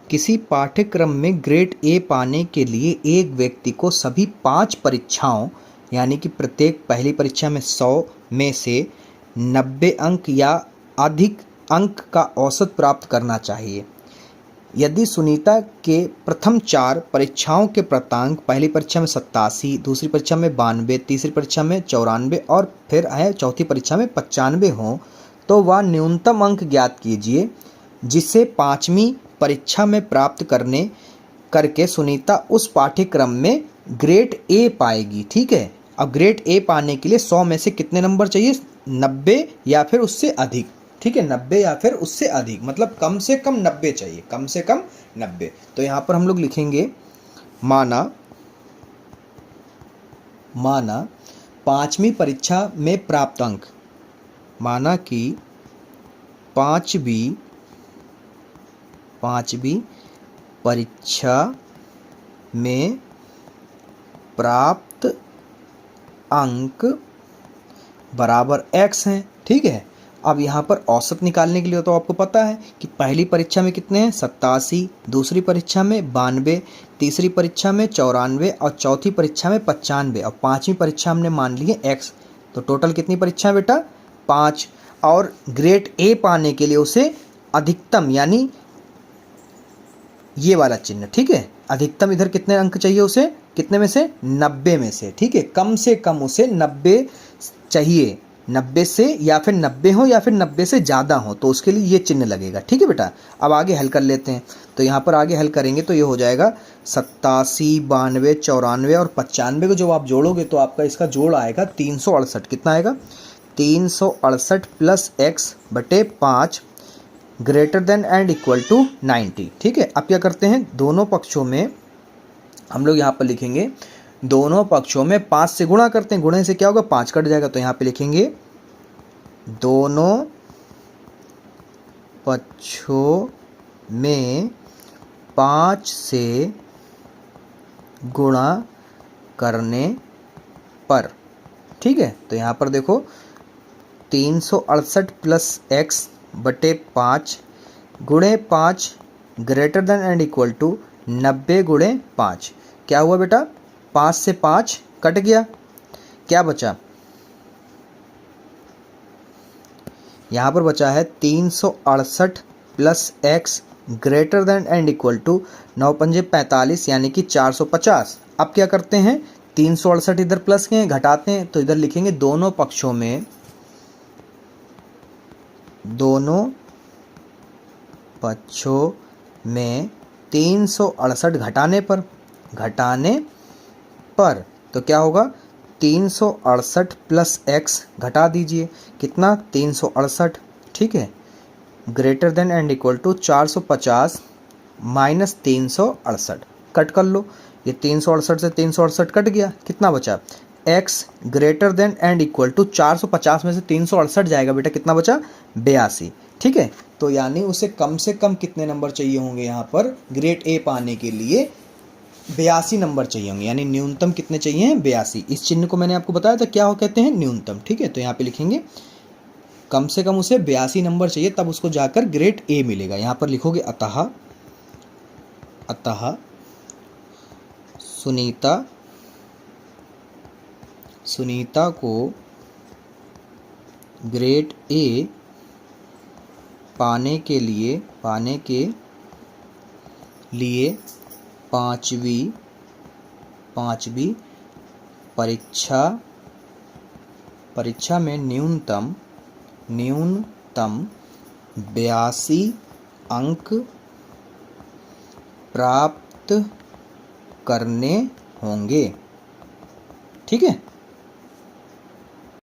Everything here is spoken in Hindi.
किसी पाठ्यक्रम में ग्रेड ए पाने के लिए एक व्यक्ति को सभी 5 परीक्षाओं यानी कि प्रत्येक पहली परीक्षा में 100 में से 90 अंक या अधिक अंक का औसत प्राप्त करना चाहिए। यदि सुनीता के प्रथम 4 परीक्षाओं के प्राप्तांक पहली परीक्षा में 87, दूसरी परीक्षा में 92, तीसरी परीक्षा में 94 और फिर है चौथी परीक्षा में 95 हों, तो वह न्यूनतम अंक ज्ञात कीजिए जिसे 5वीं परीक्षा में प्राप्त करके सुनीता उस पाठ्यक्रम में ग्रेड ए पाएगी। ठीक है, अब ग्रेड ए पाने के लिए 100 में से कितने नंबर चाहिए? 90 या फिर उससे अधिक। ठीक है, 90 या फिर उससे अधिक, मतलब कम से कम 90 चाहिए, कम से कम 90। तो यहाँ पर हम लोग लिखेंगे माना 5वीं परीक्षा में प्राप्त अंक, माना कि 5वीं परीक्षा में प्राप्त अंक बराबर x हैं। ठीक है, अब यहाँ पर औसत निकालने के लिए तो आपको पता है कि पहली परीक्षा में कितने हैं? 87, दूसरी परीक्षा में 92, तीसरी परीक्षा में 94 और चौथी परीक्षा में 95 और 5वीं परीक्षा हमने मान ली है x। तो टोटल कितनी परीक्षा है बेटा? 5। और ग्रेड ए पाने के लिए उसे अधिकतम यानी ये वाला चिन्ह, ठीक है, अधिकतम इधर कितने अंक चाहिए उसे? कितने में से? 90 में से। ठीक है, कम से कम उसे 90 चाहिए, 90 से या फिर 90 हो या फिर 90 से ज़्यादा हो, तो उसके लिए ये चिन्ह लगेगा। ठीक है बेटा, अब आगे हल कर लेते हैं। तो यहाँ पर आगे हल करेंगे तो ये हो जाएगा 87, 92, 94 और 95 को जब आप जोड़ोगे तो आपका इसका जोड़ आएगा 368। कितना आएगा? 368 प्लस एक्स बटे 5 greater than and equal to 90। ठीक है, अब क्या करते हैं, दोनों पक्षों में हम लोग यहाँ पर लिखेंगे, दोनों पक्षों में 5 से गुणा करते हैं। गुणे से क्या होगा? 5 कट जाएगा, तो यहाँ पे लिखेंगे दोनों पक्षों में 5 से गुणा करने पर। ठीक है, तो यहाँ पर देखो 368 प्लस एक्स बटे 5 गुणे 5 greater than and equal to 90 गुणे 5। क्या हुआ बेटा? 5 से 5 कट गया, क्या बचा? यहाँ पर बचा है 368 plus x greater than and equal to 9 पंजे 45 यानी कि 450। अब क्या करते हैं, 368 इधर प्लस के घटाते हैं, तो इधर लिखेंगे दोनों पक्षों में 368 घटाने पर तो क्या होगा? 368 प्लस एक्स घटा दीजिए, कितना? 368। ठीक है, greater than and equal to 450 minus 368 cut कर लो। ये 368 से 368 कट गया, कितना बचा? X greater than and equal to 450 में से 368 जाएगा बेटा, कितना बचा? 82। ठीक है, तो यानी उसे कम से कम कितने नंबर चाहिए होंगे यहाँ पर ग्रेड ए पाने के लिए? 82 नंबर चाहिए होंगे, यानी न्यूनतम कितने चाहिए? 82। इस चिन्ह को मैंने आपको बताया था क्या हो कहते हैं? न्यूनतम। ठीक है, तो यहाँ पे लिखेंगे कम से कम उसे 82 नंबर चाहिए, तब उसको जाकर ग्रेड ए मिलेगा। यहाँ पर लिखोगे अतः सुनीता को ग्रेड ए पाने के लिए 5वीं परीक्षा में न्यूनतम 82 अंक प्राप्त करने होंगे। ठीक है,